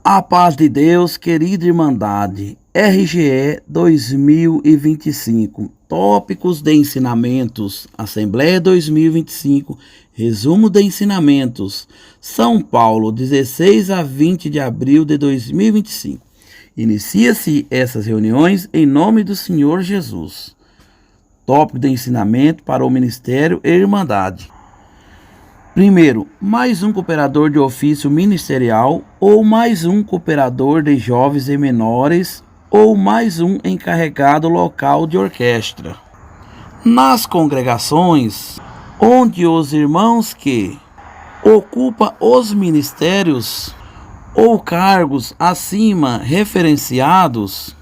A paz de Deus, querida Irmandade, RGE 2025, tópicos de ensinamentos, Assembleia 2025, resumo de ensinamentos, São Paulo, 16 a 20 de abril de 2025. Inicia-se essas reuniões em nome do Senhor Jesus. Tópico de ensinamento para o Ministério e Irmandade. Primeiro, mais um cooperador de ofício ministerial ou mais um cooperador de jovens e menores ou mais um encarregado local de orquestra. Nas congregações onde os irmãos que ocupam os ministérios ou cargos acima referenciados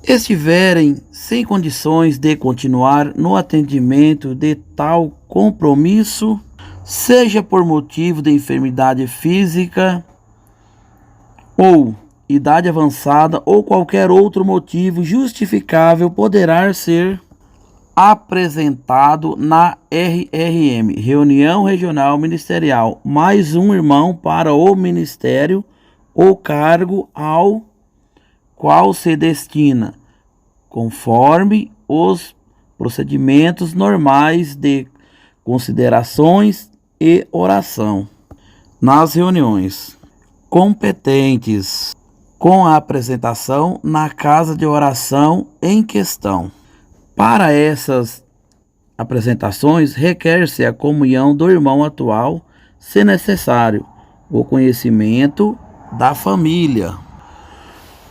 estiverem sem condições de continuar no atendimento de tal compromisso, seja por motivo de enfermidade física ou idade avançada ou qualquer outro motivo justificável, poderá ser apresentado na RRM, Reunião Regional Ministerial, mais um irmão para o ministério ou cargo ao qual se destina, conforme os procedimentos normais de considerações e oração. Nas reuniões competentes com a apresentação na casa de oração em questão. Para essas apresentações, requer-se a comunhão do irmão atual, se necessário, o conhecimento da família.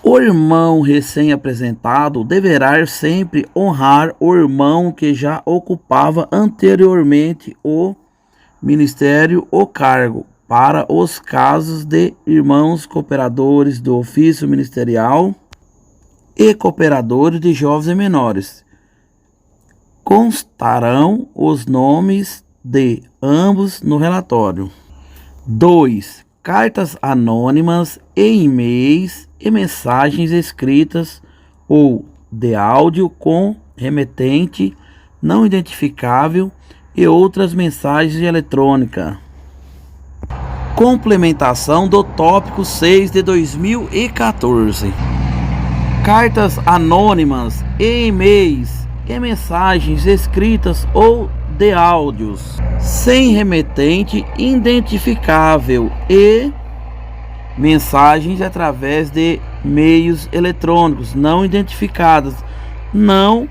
O irmão recém-apresentado deverá sempre honrar o irmão que já ocupava anteriormente o ministério ou cargo, para os casos de irmãos cooperadores do ofício ministerial e cooperadores de jovens e menores. Constarão os nomes de ambos no relatório. 2. Cartas anônimas e e-mails e mensagens escritas ou de áudio com remetente não identificável e outras mensagens eletrônicas. Complementação do tópico 6 de 2014. Cartas anônimas e e-mails e mensagens escritas ou de áudios sem remetente identificável e mensagens através de meios eletrônicos não identificados não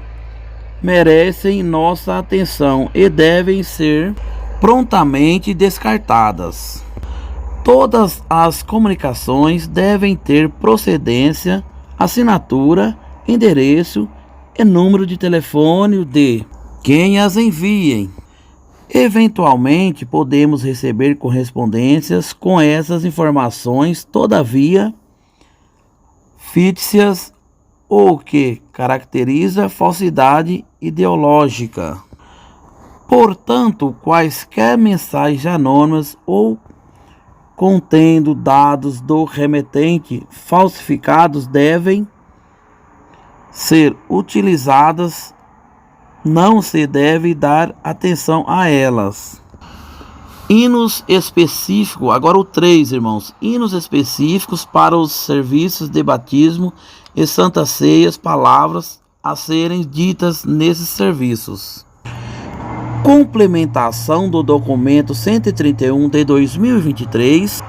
merecem nossa atenção e devem ser prontamente descartadas. Todas as comunicações devem ter procedência, assinatura, endereço e número de telefone de quem as enviem. Eventualmente podemos receber correspondências com essas informações, todavia, fictícias ou que caracteriza falsidade ideológica. Portanto, quaisquer mensagens anônimas ou contendo dados do remetente falsificados devem ser utilizadas, não se deve dar atenção a elas. Hinos específicos, agora o 3, irmãos, hinos específicos para os serviços de batismo e Santa Ceia, palavras a serem ditas nesses serviços. Complementação do documento 131 de 2023.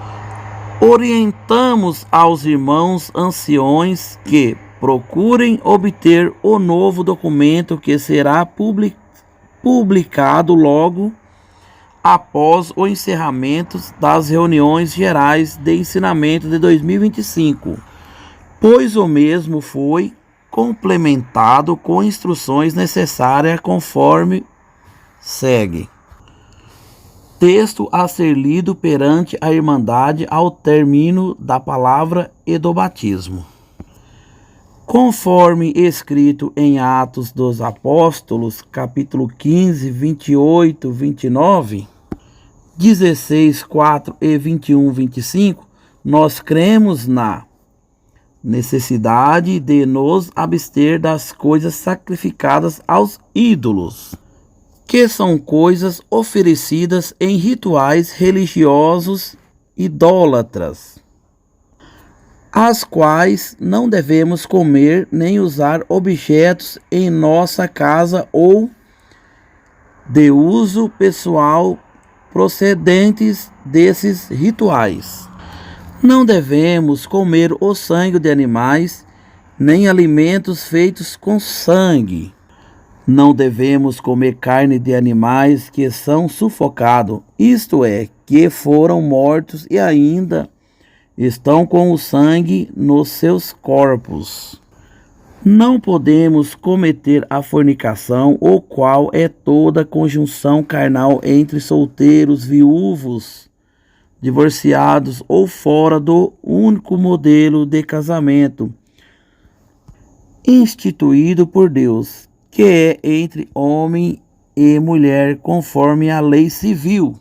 Orientamos aos irmãos anciões que procurem obter o novo documento que será publicado logo após o encerramento das reuniões gerais de ensinamento de 2025, pois o mesmo foi complementado com instruções necessárias conforme segue. Texto a ser lido perante a Irmandade ao término da palavra e do batismo. Conforme escrito em Atos dos Apóstolos, capítulo 15, 28, 29, 16, 4 e 21, 25, nós cremos na necessidade de nos abster das coisas sacrificadas aos ídolos, que são coisas oferecidas em rituais religiosos idólatras. as quais não devemos comer nem usar objetos em nossa casa ou de uso pessoal procedentes desses rituais. Não devemos comer o sangue de animais, nem alimentos feitos com sangue. Não devemos comer carne de animais que são sufocados, isto é, que foram mortos e ainda estão com o sangue nos seus corpos. Não podemos cometer a fornicação, o qual é toda conjunção carnal entre solteiros, viúvos, divorciados ou fora do único modelo de casamento instituído por Deus, que é entre homem e mulher, conforme a lei civil.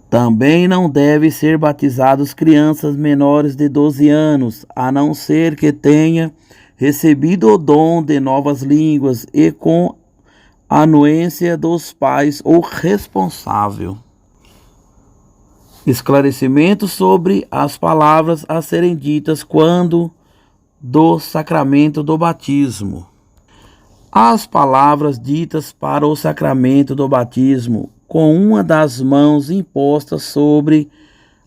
Também não devem ser batizados crianças menores de 12 anos, a não ser que tenha recebido o dom de novas línguas e com a anuência dos pais ou responsável. Esclarecimento sobre as palavras a serem ditas quando do sacramento do batismo. As palavras ditas para o sacramento do batismo, com uma das mãos impostas sobre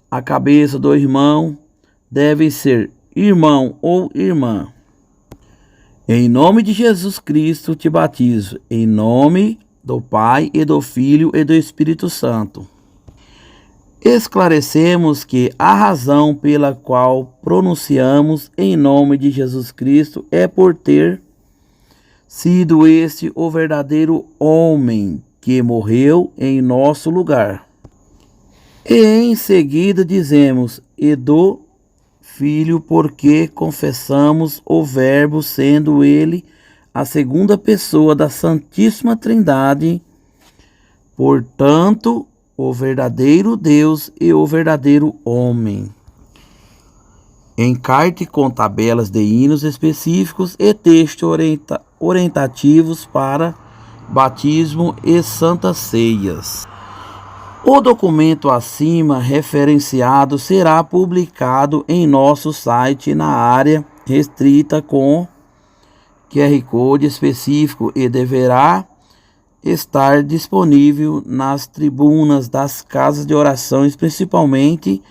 a cabeça do irmão, devem ser irmão ou irmã. Em nome de Jesus Cristo te batizo, em nome do Pai e do Filho e do Espírito Santo. Esclarecemos que a razão pela qual pronunciamos em nome de Jesus Cristo é por ter sido este o verdadeiro homem que morreu em nosso lugar. E em seguida dizemos, e do Filho, porque confessamos o Verbo, sendo ele a segunda pessoa da Santíssima Trindade, portanto, o verdadeiro Deus e o verdadeiro homem. Encarte com tabelas de hinos específicos e textos orientativos para batismo e santas ceias. O documento acima referenciado será publicado em nosso site na área restrita com QR Code específico e deverá estar disponível nas tribunas das casas de orações, principalmente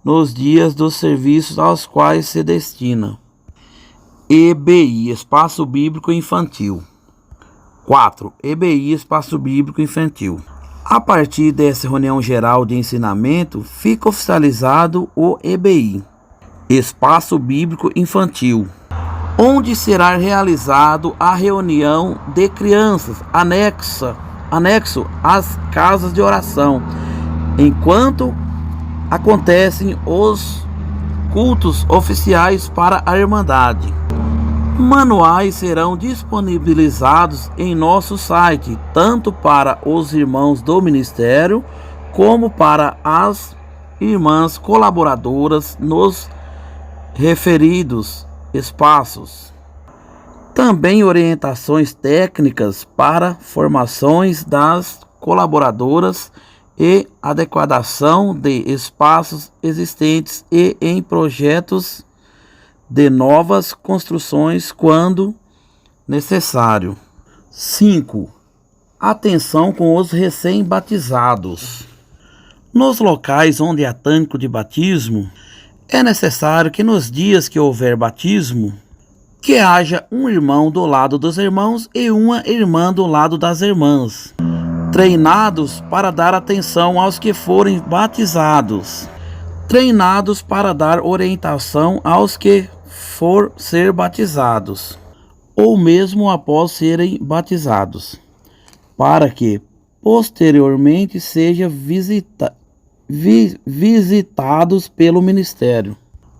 nos dias dos serviços aos quais se destina. EBI, Espaço Bíblico Infantil. 4. EBI, Espaço Bíblico Infantil. A partir dessa reunião geral de ensinamento, fica oficializado o EBI, Espaço Bíblico Infantil, onde será realizado a reunião de crianças, anexo às casas de oração, enquanto acontecem os cultos oficiais para a Irmandade. Manuais serão disponibilizados em nosso site, tanto para os irmãos do ministério, como para as irmãs colaboradoras nos referidos espaços. Também orientações técnicas para formações das colaboradoras e adequação de espaços existentes e em projetos de novas construções quando necessário. 5. Atenção com os recém-batizados. Nos locais onde há tânico de batismo, é necessário que nos dias que houver batismo, que haja um irmão do lado dos irmãos e uma irmã do lado das irmãs, treinados para dar atenção aos que forem batizados, treinados para dar orientação aos que for ser batizados, ou mesmo após serem batizados, para que posteriormente sejam visitados pelo ministério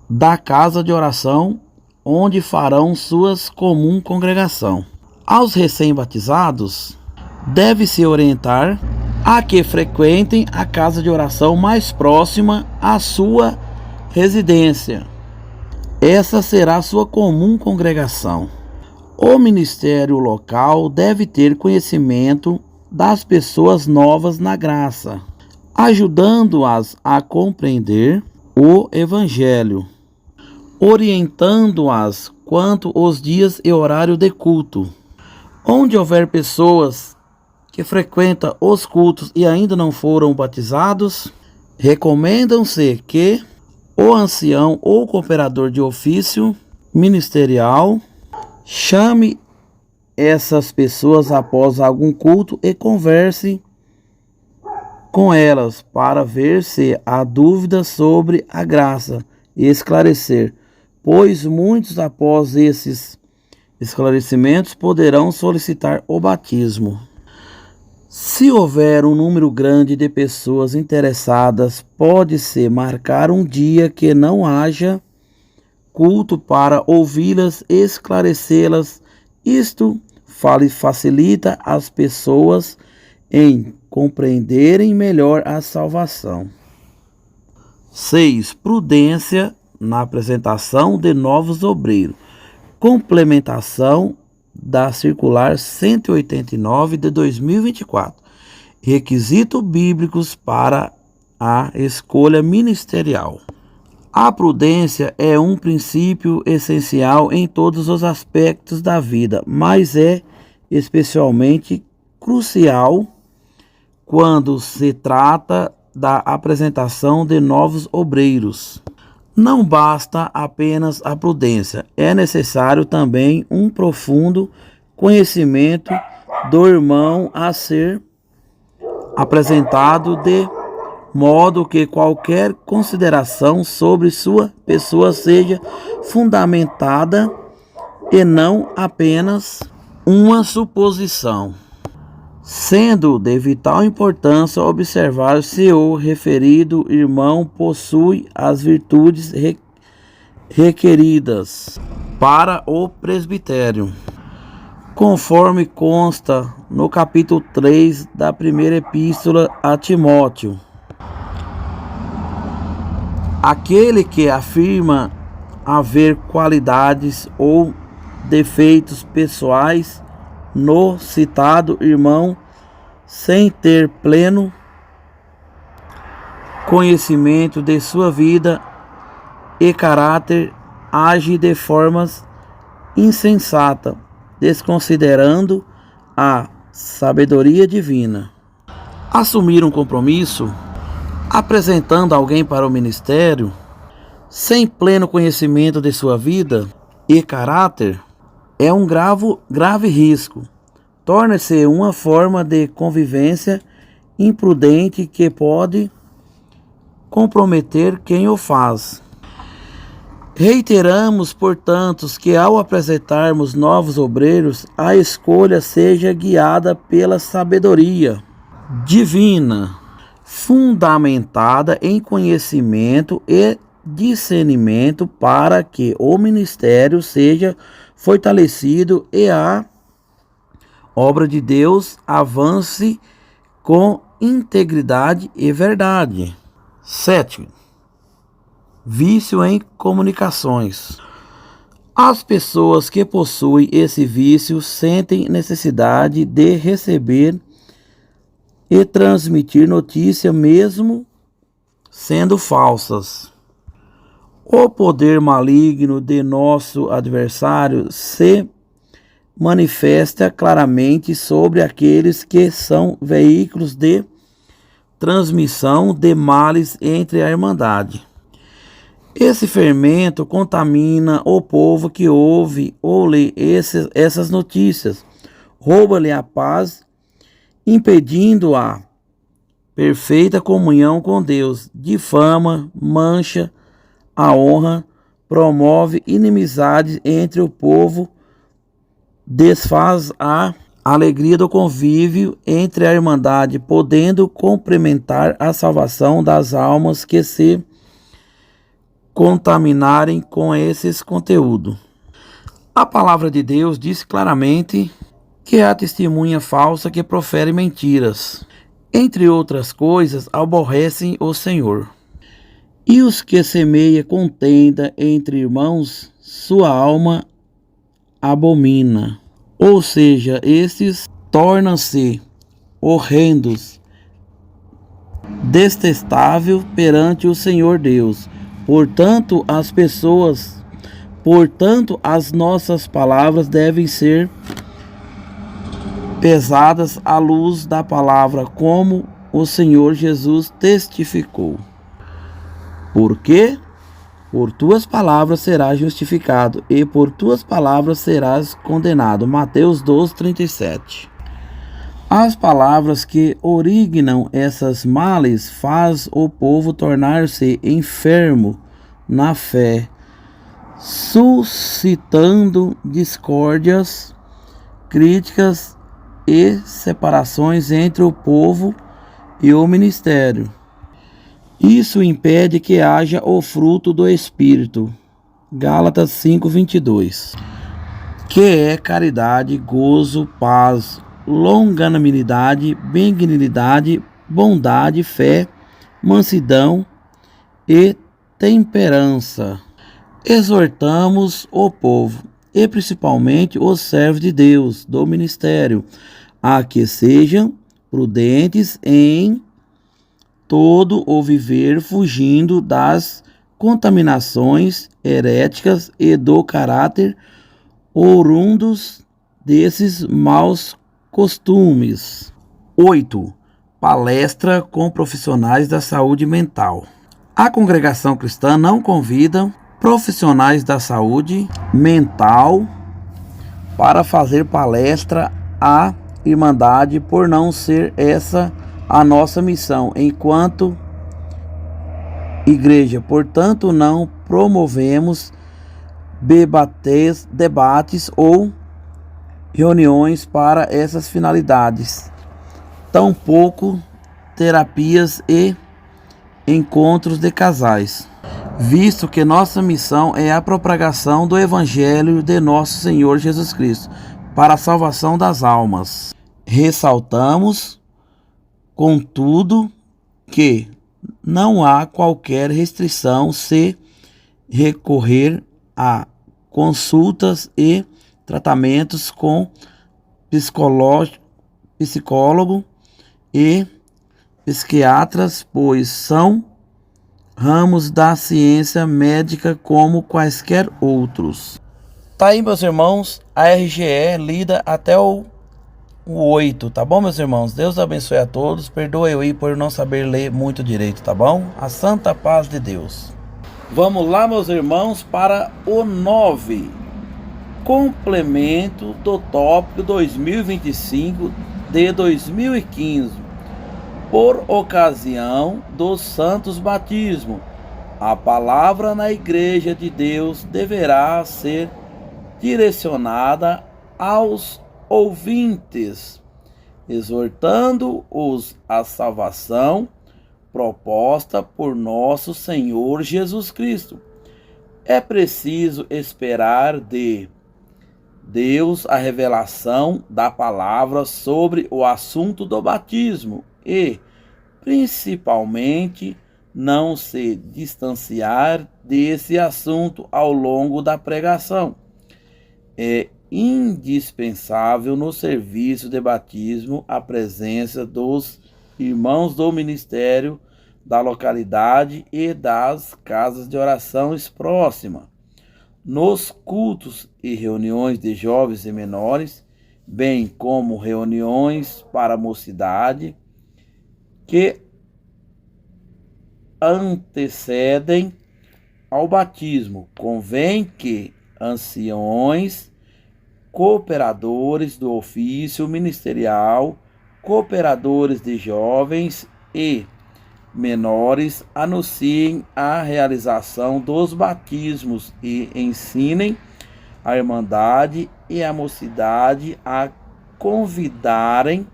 da casa de oração, onde farão suas comum congregação. Aos recém-batizados, deve-se orientar a que frequentem a casa de oração mais próxima à sua residência. Essa será sua comum congregação. O ministério local deve ter conhecimento das pessoas novas na graça, ajudando-as a compreender o Evangelho. orientando-as quanto aos dias e horário de culto. Onde houver pessoas que frequentam os cultos e ainda não foram batizados, recomendam-se que o ancião ou cooperador de ofício ministerial chame essas pessoas após algum culto e converse com elas para ver se há dúvidas sobre a graça e esclarecer, pois muitos após esses esclarecimentos poderão solicitar o batismo. Se houver um número grande de pessoas interessadas, pode-se marcar um dia que não haja culto para ouvi-las e esclarecê-las. Isto facilita as pessoas em compreenderem melhor a salvação. 6. Prudência na apresentação de novos obreiros. Complementação da Circular 189 de 2024. Requisitos bíblicos para a escolha ministerial. A prudência é um princípio essencial em todos os aspectos da vida, mas é especialmente crucial quando se trata da apresentação de novos obreiros. Não basta apenas a prudência, é necessário também um profundo conhecimento do irmão a ser apresentado, de modo que qualquer consideração sobre sua pessoa seja fundamentada e não apenas uma suposição. Sendo de vital importância observar se o referido irmão possui as virtudes requeridas para o presbitério, conforme consta no capítulo 3 da primeira epístola a Timóteo. Aquele que afirma haver qualidades ou defeitos pessoais no citado irmão, sem ter pleno conhecimento de sua vida e caráter, age de formas insensata, desconsiderando a sabedoria divina. Assumir um compromisso, apresentando alguém para o ministério, sem pleno conhecimento de sua vida e caráter, é um grave risco. Torna-se uma forma de convivência imprudente que pode comprometer quem o faz. Reiteramos, portanto, que ao apresentarmos novos obreiros, a escolha seja guiada pela sabedoria divina, fundamentada em conhecimento e discernimento, para que o ministério seja fortalecido e a obra de Deus avance com integridade e verdade. 7. Vício em comunicações. As pessoas que possuem esse vício sentem necessidade de receber e transmitir notícias mesmo sendo falsas. O poder maligno de nosso adversário se manifesta claramente sobre aqueles que são veículos de transmissão de males entre a irmandade. Esse fermento contamina o povo que ouve ou lê essas notícias, rouba-lhe a paz, impedindo a perfeita comunhão com Deus, difama, mancha a honra, promove inimizade entre o povo, desfaz a alegria do convívio entre a irmandade, podendo complementar a salvação das almas que se contaminarem com esses conteúdos. A palavra de Deus diz claramente que há testemunha falsa que profere mentiras. Entre outras coisas, aborrecem o Senhor. E os que semeia contenda entre irmãos, sua alma abomina. Ou seja, estes tornam-se horrendos, detestável perante o Senhor Deus. Portanto, as pessoas Portanto, as nossas palavras devem ser pesadas à luz da palavra, como o Senhor Jesus testificou. Porque por tuas palavras serás justificado, e por tuas palavras serás condenado. Mateus 12:37. As palavras que originam essas males faz o povo tornar-se enfermo na fé, suscitando discórdias, críticas e separações entre o povo e o ministério. Isso impede que haja o fruto do Espírito. Gálatas 5:22. Que é caridade, gozo, paz, longanimidade, benignidade, bondade, fé, mansidão e temperança. Exortamos o povo, e principalmente os servos de Deus do ministério, a que sejam prudentes em todo o viver, fugindo das contaminações heréticas e do caráter orundos desses maus costumes. 8. Palestra com profissionais da saúde mental. A congregação cristã não convida profissionais da saúde mental para fazer palestra à Irmandade, por não ser essa a nossa missão enquanto igreja. Portanto, não promovemos debates ou reuniões para essas finalidades, tampouco terapias e encontros de casais, visto que nossa missão é a propagação do Evangelho de nosso Senhor Jesus Cristo para a salvação das almas. Ressaltamos, contudo, que não há qualquer restrição se recorrer a consultas e tratamentos com psicólogo e psiquiatras, pois são ramos da ciência médica como quaisquer outros. Tá aí, meus irmãos, a RGE lida até o 8, tá bom, meus irmãos? Deus abençoe a todos. Perdoe eu aí por não saber ler muito direito, tá bom? A santa paz de Deus. Vamos lá, meus irmãos, para o 9. Complemento do tópico 2025 de 2015. Por ocasião dos santos batismos, a palavra na Igreja de Deus deverá ser direcionada aos ouvintes, exortando-os à salvação proposta por nosso Senhor Jesus Cristo. É preciso esperar de Deus a revelação da palavra sobre o assunto do batismo e, principalmente, não se distanciar desse assunto ao longo da pregação. É indispensável no serviço de batismo a presença dos irmãos do ministério da localidade e das casas de orações próximas, nos cultos e reuniões de jovens e menores, bem como reuniões para a mocidade que antecedem ao batismo. Convém que anciões, cooperadores do ofício ministerial, cooperadores de jovens e menores anunciem a realização dos batismos e ensinem a irmandade e a mocidade a convidarem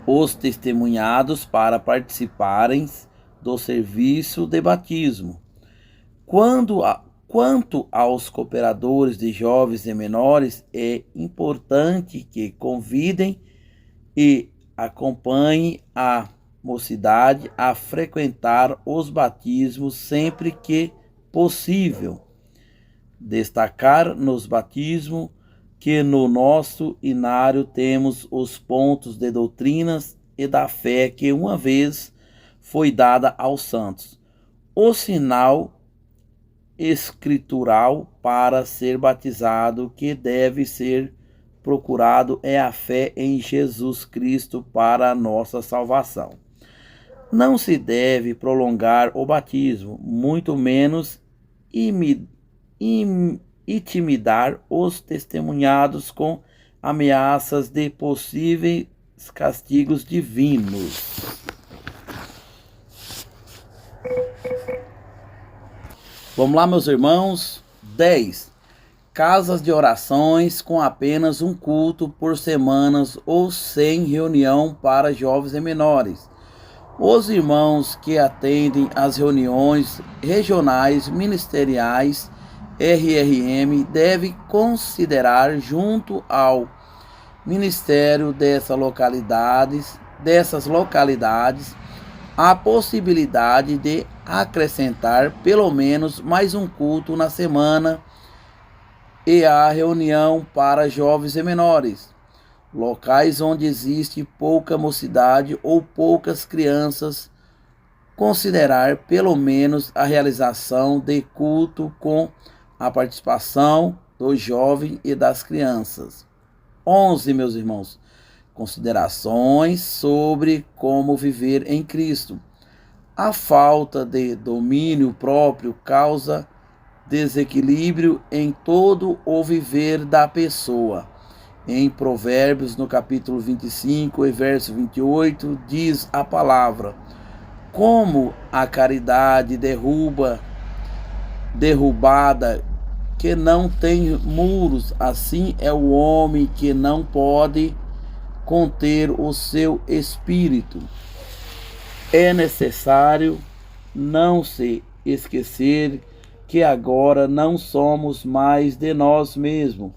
os testemunhados para participarem do serviço de batismo. Quanto aos cooperadores de jovens e menores, é importante que convidem e acompanhem a mocidade a frequentar os batismos sempre que possível. Destacar nos batismos que no nosso inário temos os pontos de doutrinas e da fé que uma vez foi dada aos santos. O sinal escritural para ser batizado que deve ser procurado é a fé em Jesus Cristo para a nossa salvação. Não se deve prolongar o batismo, muito menos intimidar os testemunhados com ameaças de possíveis castigos divinos. Vamos lá, meus irmãos. 10. Casas de orações com apenas um culto por semanas ou sem reunião para jovens e menores. Os irmãos que atendem às reuniões regionais ministeriais RRM devem considerar junto ao ministério dessas localidades a possibilidade de acrescentar pelo menos mais um culto na semana e a reunião para jovens e menores. Locais onde existe pouca mocidade ou poucas crianças, considerar pelo menos a realização de culto com a participação dos jovens e das crianças. 11, meus irmãos. Considerações sobre como viver em Cristo. A falta de domínio próprio causa desequilíbrio em todo o viver da pessoa. Em Provérbios, no capítulo 25 e verso 28, diz a palavra: como a caridade derrubada que não tem muros, assim é o homem que não pode conter o seu espírito. É necessário não se esquecer que agora não somos mais de nós mesmos,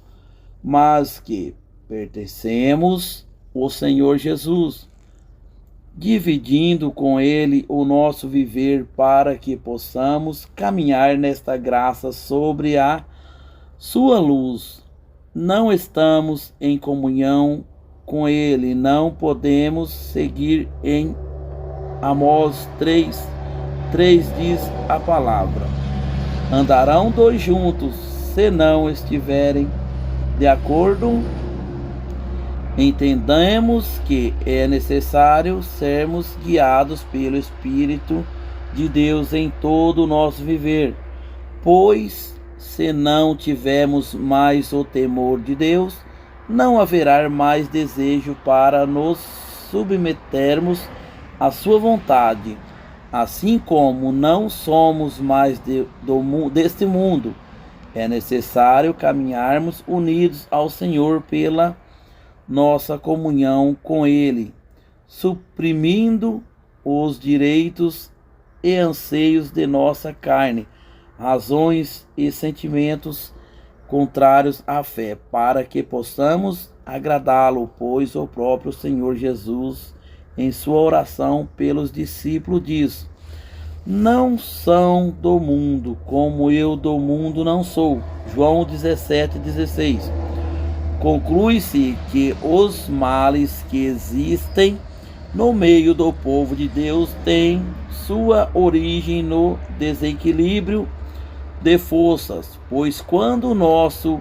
mas que pertencemos ao Senhor Jesus, dividindo com Ele o nosso viver para que possamos caminhar nesta graça sobre a sua luz. Não estamos em comunhão com Ele, não podemos seguir em Amós 3 diz a palavra: andarão dois juntos se não estiverem de acordo. Entendemos que é necessário sermos guiados pelo Espírito de Deus em todo o nosso viver, pois se não tivermos mais o temor de Deus, não haverá mais desejo para nos submetermos à sua vontade. Assim como não somos mais deste mundo, é necessário caminharmos unidos ao Senhor pela nossa comunhão com Ele, suprimindo os direitos e anseios de nossa carne, razões e sentimentos contrários à fé, para que possamos agradá-lo, pois o próprio Senhor Jesus, em sua oração pelos discípulos, diz: não são do mundo, como eu do mundo não sou. João 17,16. Conclui-se que os males que existem no meio do povo de Deus têm sua origem no desequilíbrio de forças, pois quando nosso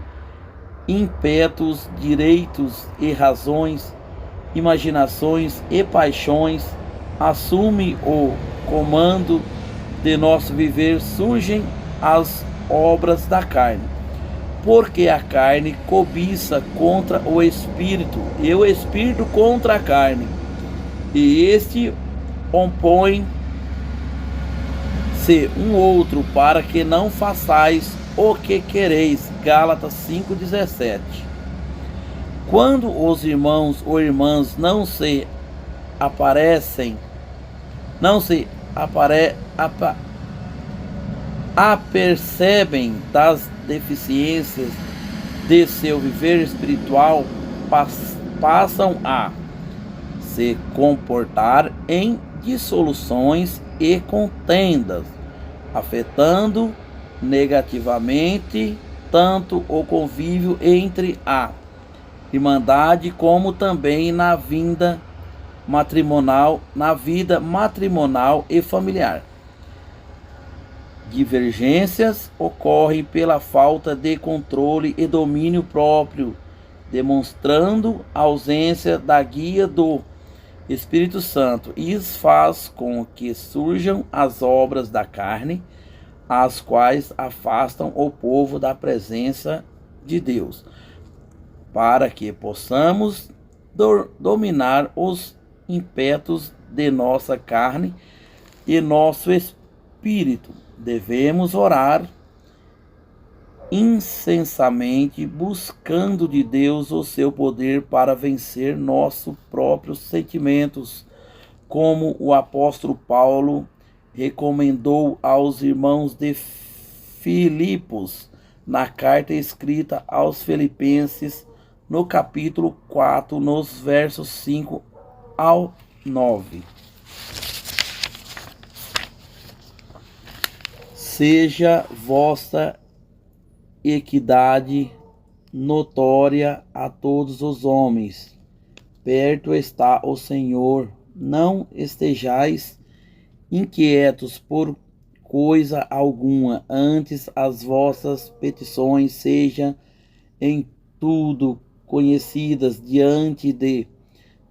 ímpetos, direitos e razões, imaginações e paixões assumem o comando de nosso viver, surgem as obras da carne, porque a carne cobiça contra o espírito e o espírito contra a carne, e este opõe-se um outro, para que não façais o que quereis. Gálatas 5,17. Quando os irmãos ou irmãs não se apercebem das deficiências de seu viver espiritual, passam a se comportar em dissoluções e contendas, afetando negativamente tanto o convívio entre a irmandade como também na vida matrimonial e familiar. Divergências ocorrem pela falta de controle e domínio próprio, demonstrando a ausência da guia do Espírito Santo. Isso faz com que surjam as obras da carne, as quais afastam o povo da presença de Deus, para que possamos dominar os ímpetos de nossa carne e nosso espírito. Devemos orar incessantemente, buscando de Deus o seu poder para vencer nossos próprios sentimentos, como o apóstolo Paulo recomendou aos irmãos de Filipos na carta escrita aos Filipenses, no capítulo 4, nos versos 5 ao 9. Seja vossa equidade notória a todos os homens. Perto está o Senhor. Não estejais inquietos por coisa alguma, antes as vossas petições sejam em tudo conhecidas diante de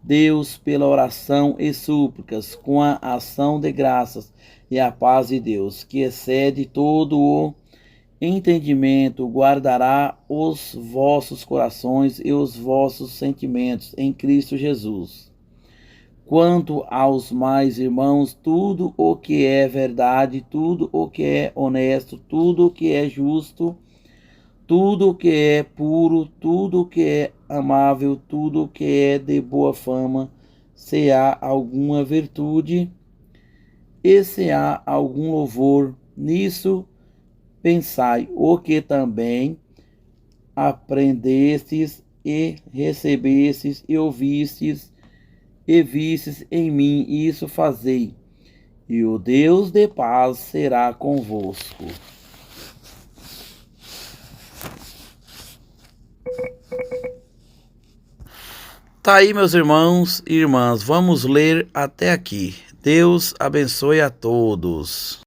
Deus pela oração e súplicas, com a ação de graças, e a paz de Deus, que excede todo o entendimento, guardará os vossos corações e os vossos sentimentos em Cristo Jesus. Quanto aos mais irmãos, tudo o que é verdade, tudo o que é honesto, tudo o que é justo, tudo o que é puro, tudo o que é amável, tudo o que é de boa fama, se há alguma virtude e se há algum louvor, nisso pensai. O que também aprendestes e recebestes e ouvistes e vistes em mim, isso fazei, e o Deus de paz será convosco. Tá aí, meus irmãos e irmãs, vamos ler até aqui. Deus abençoe a todos.